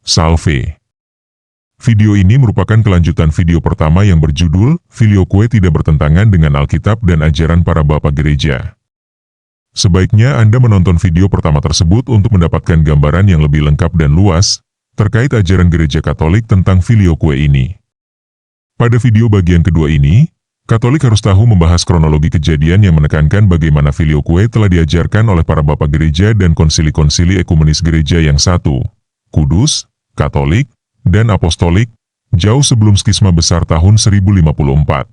Salve. Video ini merupakan kelanjutan video pertama yang berjudul, Filioque tidak bertentangan dengan Alkitab dan ajaran para bapak gereja. Sebaiknya Anda menonton video pertama tersebut untuk mendapatkan gambaran yang lebih lengkap dan luas, terkait ajaran gereja Katolik tentang Filioque ini. Pada video bagian kedua ini, Katolik harus tahu membahas kronologi kejadian yang menekankan bagaimana Filioque telah diajarkan oleh para bapak gereja dan konsili-konsili ekumenis gereja yang satu, Kudus, Katolik, dan Apostolik, jauh sebelum skisma besar tahun 1054.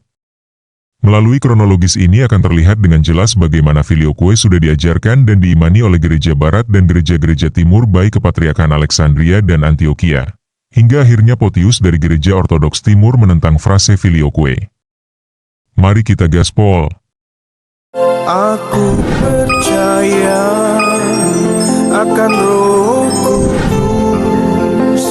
Melalui kronologis ini akan terlihat dengan jelas bagaimana Filioque sudah diajarkan dan diimani oleh gereja barat dan gereja-gereja timur baik kepatriarkan Alexandria dan Antioquia, hingga akhirnya Photius dari gereja ortodoks timur menentang frase Filioque. Mari kita gaspol. Aku percaya akan Roh Kudus,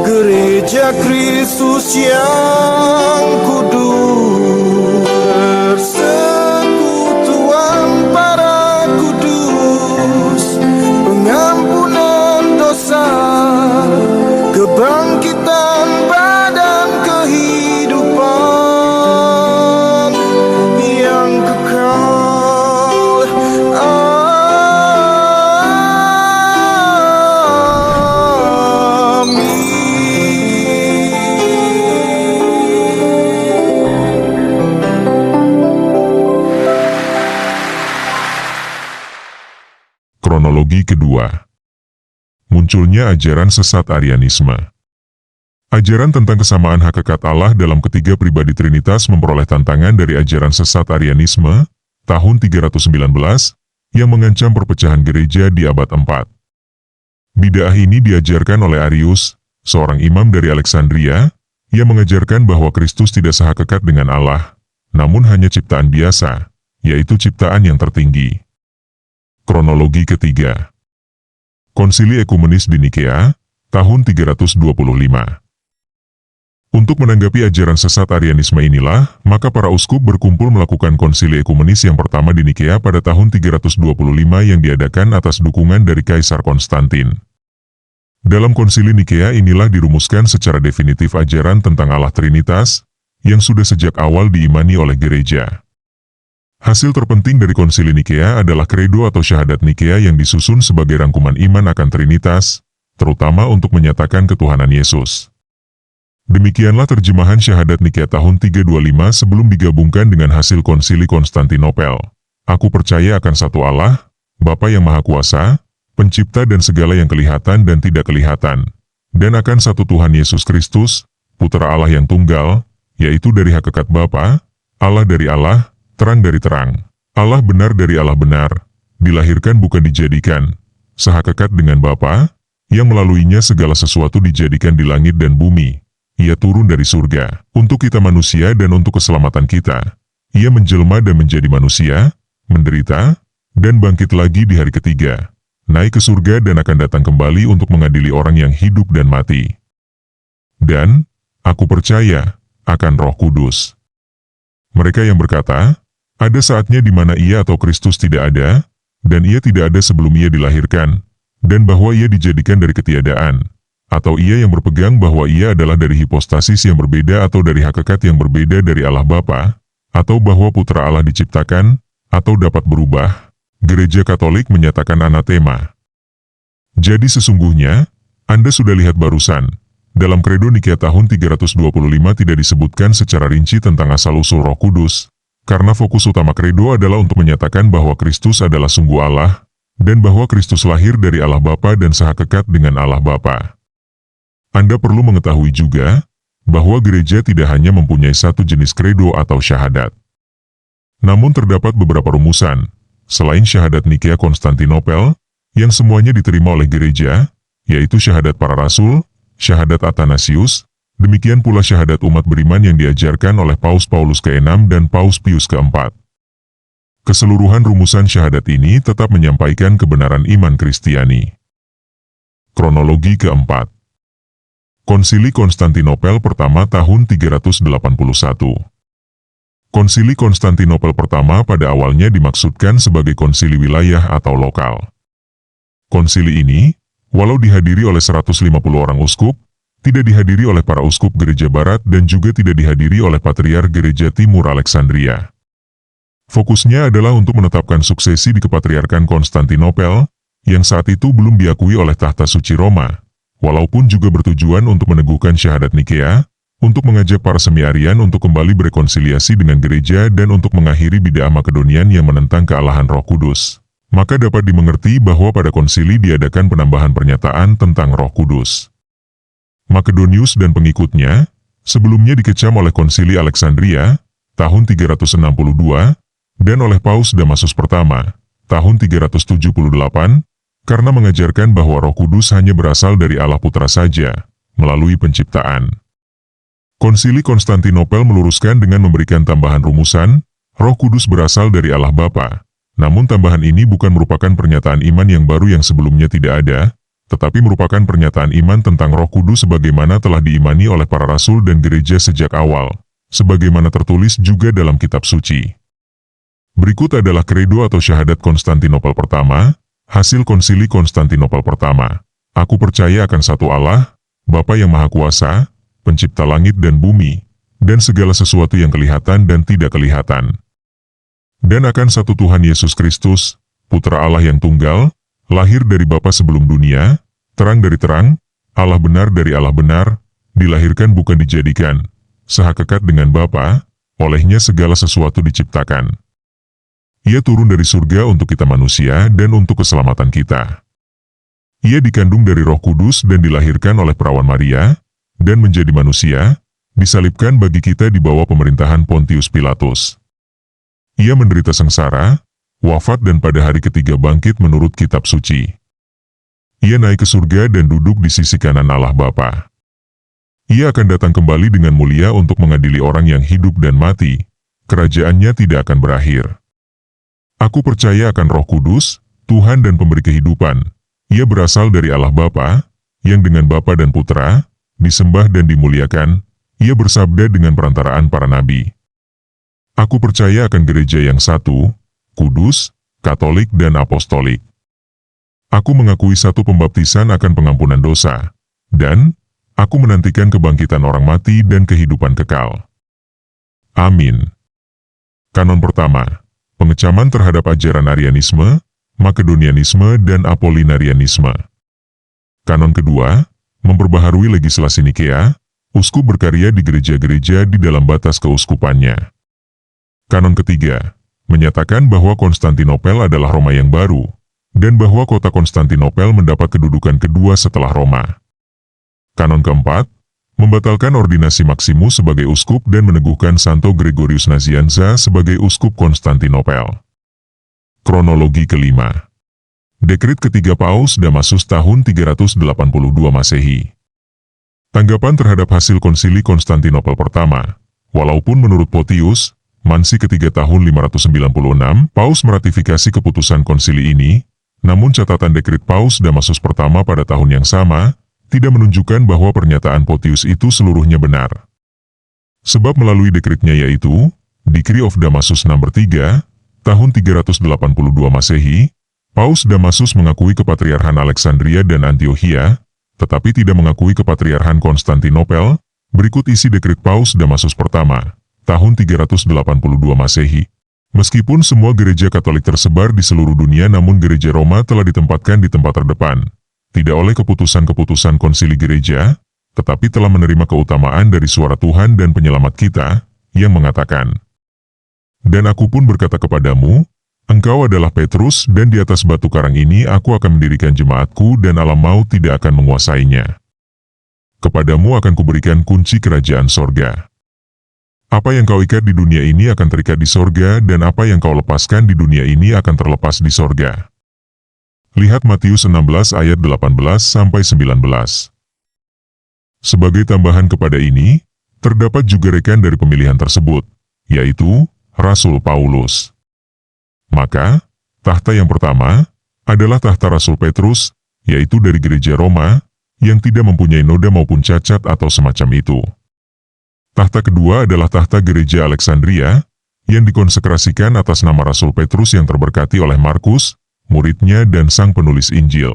Gereja Kristus yang kudus, persekutuan para kudus, pengampunan dosa, kebangkitan badan kehidupan yang kekal. Kronologi kedua. Munculnya ajaran sesat Arianisme. Ajaran tentang kesamaan hakikat Allah dalam ketiga pribadi Trinitas memperoleh tantangan dari ajaran sesat Arianisme, tahun 319, yang mengancam perpecahan gereja di abad 4. Bid'ah ini diajarkan oleh Arius, seorang imam dari Alexandria, yang mengajarkan bahwa Kristus tidak sehakikat dengan Allah, namun hanya ciptaan biasa, yaitu ciptaan yang tertinggi. Kronologi ketiga. Konsili Ekumenis di Nikea, tahun 325. Untuk menanggapi ajaran sesat Arianisme inilah, maka para uskup berkumpul melakukan konsili ekumenis yang pertama di Nikea pada tahun 325 yang diadakan atas dukungan dari Kaisar Konstantin. Dalam konsili Nikea inilah dirumuskan secara definitif ajaran tentang Allah Trinitas, yang sudah sejak awal diimani oleh gereja. Hasil terpenting dari konsili Nikea adalah kredo atau syahadat Nikea yang disusun sebagai rangkuman iman akan Trinitas, terutama untuk menyatakan ketuhanan Yesus. Demikianlah terjemahan syahadat Nikea tahun 325 sebelum digabungkan dengan hasil konsili Konstantinopel. Aku percaya akan satu Allah, Bapa yang Maha Kuasa, Pencipta dan segala yang kelihatan dan tidak kelihatan, dan akan satu Tuhan Yesus Kristus, Putra Allah yang tunggal, yaitu dari hakikat Bapa, Allah dari Allah, terang dari terang, Allah benar dari Allah benar, dilahirkan bukan dijadikan, sehakikat dengan Bapa, yang melaluinya segala sesuatu dijadikan di langit dan bumi. Ia turun dari surga, untuk kita manusia dan untuk keselamatan kita. Ia menjelma dan menjadi manusia, menderita, dan bangkit lagi di hari ketiga, naik ke surga dan akan datang kembali untuk mengadili orang yang hidup dan mati. Dan, aku percaya, akan Roh Kudus. Mereka yang berkata, ada saatnya di mana ia atau Kristus tidak ada, dan ia tidak ada sebelum ia dilahirkan, dan bahwa ia dijadikan dari ketiadaan, atau ia yang berpegang bahwa ia adalah dari hipostasis yang berbeda atau dari hakikat yang berbeda dari Allah Bapa, atau bahwa Putra Allah diciptakan, atau dapat berubah, Gereja Katolik menyatakan anatema. Jadi sesungguhnya, Anda sudah lihat barusan, dalam kredo Nikea tahun 325 tidak disebutkan secara rinci tentang asal-usul Roh Kudus, karena fokus utama kredo adalah untuk menyatakan bahwa Kristus adalah sungguh Allah, dan bahwa Kristus lahir dari Allah Bapa dan sehakikat dengan Allah Bapa. Anda perlu mengetahui juga, bahwa gereja tidak hanya mempunyai satu jenis kredo atau syahadat. Namun terdapat beberapa rumusan, selain syahadat Nikea Konstantinopel, yang semuanya diterima oleh gereja, yaitu syahadat para rasul, syahadat Athanasius, demikian pula syahadat umat beriman yang diajarkan oleh Paus Paulus ke-6 dan Paus Pius ke-4. Keseluruhan rumusan syahadat ini tetap menyampaikan kebenaran iman Kristiani. Kronologi keempat. Konsili Konstantinopel pertama tahun 381. Konsili Konstantinopel pertama pada awalnya dimaksudkan sebagai konsili wilayah atau lokal. Konsili ini, Walau dihadiri oleh 150 orang uskup, tidak dihadiri oleh para uskup gereja barat dan juga tidak dihadiri oleh patriark gereja timur Alexandria. Fokusnya adalah untuk menetapkan suksesi di kepatriarkan Konstantinopel, yang saat itu belum diakui oleh tahta suci Roma, walaupun juga bertujuan untuk meneguhkan syahadat Nikea, untuk mengajak para semi-Arian untuk kembali berrekonsiliasi dengan gereja dan untuk mengakhiri bid'ah Makedonian yang menentang kealahan Roh Kudus. Maka dapat dimengerti bahwa pada konsili diadakan penambahan pernyataan tentang Roh Kudus. Makedonius dan pengikutnya, sebelumnya dikecam oleh konsili Alexandria, tahun 362, dan oleh Paus Damasus pertama, tahun 378, karena mengajarkan bahwa Roh Kudus hanya berasal dari Allah Putra saja, melalui penciptaan. Konsili Konstantinopel meluruskan dengan memberikan tambahan rumusan, Roh Kudus berasal dari Allah Bapa. Namun tambahan ini bukan merupakan pernyataan iman yang baru yang sebelumnya tidak ada, tetapi merupakan pernyataan iman tentang Roh Kudus sebagaimana telah diimani oleh para rasul dan gereja sejak awal, sebagaimana tertulis juga dalam kitab suci. Berikut adalah kredo atau syahadat Konstantinopel pertama, hasil konsili Konstantinopel pertama. Aku percaya akan satu Allah, Bapa yang Maha Kuasa, pencipta langit dan bumi, dan segala sesuatu yang kelihatan dan tidak kelihatan. Dan akan satu Tuhan Yesus Kristus, Putra Allah yang tunggal, lahir dari Bapa sebelum dunia, terang dari terang, Allah benar dari Allah benar, dilahirkan bukan dijadikan, sehakikat dengan Bapa, olehnya segala sesuatu diciptakan. Ia turun dari surga untuk kita manusia dan untuk keselamatan kita. Ia dikandung dari Roh Kudus dan dilahirkan oleh perawan Maria, dan menjadi manusia, disalibkan bagi kita di bawah pemerintahan Pontius Pilatus. Ia menderita sengsara, wafat dan pada hari ketiga bangkit menurut kitab suci. Ia naik ke surga dan duduk di sisi kanan Allah Bapa. Ia akan datang kembali dengan mulia untuk mengadili orang yang hidup dan mati, kerajaannya tidak akan berakhir. Aku percaya akan Roh Kudus, Tuhan dan pemberi kehidupan. Ia berasal dari Allah Bapa, yang dengan Bapa dan Putra, disembah dan dimuliakan, ia bersabda dengan perantaraan para nabi. Aku percaya akan gereja yang satu, kudus, katolik dan apostolik. Aku mengakui satu pembaptisan akan pengampunan dosa, dan aku menantikan kebangkitan orang mati dan kehidupan kekal. Amin. Kanon pertama, pengecaman terhadap ajaran Arianisme, Makedonianisme dan Apollinarianisme. Kanon kedua, memperbaharui legislasi Nikea, uskup berkarya di gereja-gereja di dalam batas keuskupannya. Kanon ketiga, menyatakan bahwa Konstantinopel adalah Roma yang baru, dan bahwa kota Konstantinopel mendapat kedudukan kedua setelah Roma. Kanon keempat, membatalkan ordinasi Maximus sebagai uskup dan meneguhkan Santo Gregorius Nazianza sebagai uskup Konstantinopel. Kronologi kelima. Dekret ketiga Paus Damasus tahun 382 Masehi. Tanggapan terhadap hasil konsili Konstantinopel pertama. Walaupun menurut Photius, Mansi ketiga tahun 596, Paus meratifikasi keputusan konsili ini, namun catatan dekret Paus Damasus pertama pada tahun yang sama, tidak menunjukkan bahwa pernyataan Photius itu seluruhnya benar. Sebab melalui dekretnya yaitu, Decree of Damasus nomor 3, tahun 382 Masehi, Paus Damasus mengakui kepatriarhan Alexandria dan Antiochia, tetapi tidak mengakui kepatriarhan Konstantinopel. Berikut isi dekret Paus Damasus pertama, tahun 382 Masehi. Meskipun semua gereja Katolik tersebar di seluruh dunia, namun gereja Roma telah ditempatkan di tempat terdepan, tidak oleh keputusan-keputusan konsili gereja, tetapi telah menerima keutamaan dari suara Tuhan dan penyelamat kita, yang mengatakan, "Dan aku pun berkata kepadamu, engkau adalah Petrus, dan di atas batu karang ini aku akan mendirikan jemaatku dan alam maut tidak akan menguasainya. Kepadamu akan kuberikan kunci kerajaan sorga. Apa yang kau ikat di dunia ini akan terikat di sorga, dan apa yang kau lepaskan di dunia ini akan terlepas di sorga." Lihat Matius 16 ayat 18-19. Sebagai tambahan kepada ini, terdapat juga rekan dari pemilihan tersebut, yaitu Rasul Paulus. Maka, tahta yang pertama adalah tahta Rasul Petrus, yaitu dari gereja Roma, yang tidak mempunyai noda maupun cacat atau semacam itu. Tahta kedua adalah tahta gereja Alexandria, yang dikonsekrasikan atas nama Rasul Petrus yang terberkati oleh Markus, muridnya dan sang penulis Injil.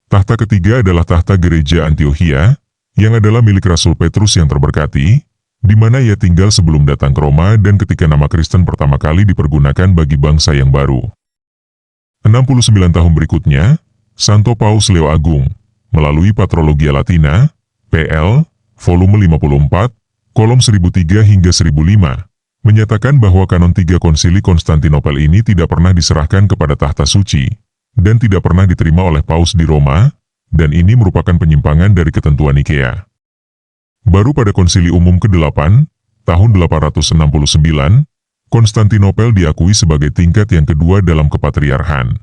Tahta ketiga adalah tahta gereja Antiokhia, yang adalah milik Rasul Petrus yang terberkati, di mana ia tinggal sebelum datang ke Roma dan ketika nama Kristen pertama kali dipergunakan bagi bangsa yang baru. 69 tahun berikutnya, Santo Paus Leo Agung, melalui Patrologia Latina, PL, volume 54, kolom 1003 hingga 1005, menyatakan bahwa kanon 3 konsili Konstantinopel ini tidak pernah diserahkan kepada tahta suci, dan tidak pernah diterima oleh Paus di Roma, dan ini merupakan penyimpangan dari ketentuan Nikea. Baru pada konsili umum ke-8, tahun 869, Konstantinopel diakui sebagai tingkat yang kedua dalam kepatriarhan.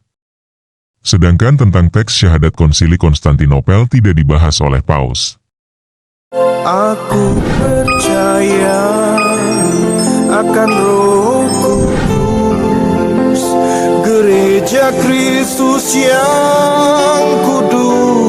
Sedangkan tentang teks syahadat konsili Konstantinopel tidak dibahas oleh Paus. Aku percaya akan Roh Kudus, Gereja Kristus yang kudus,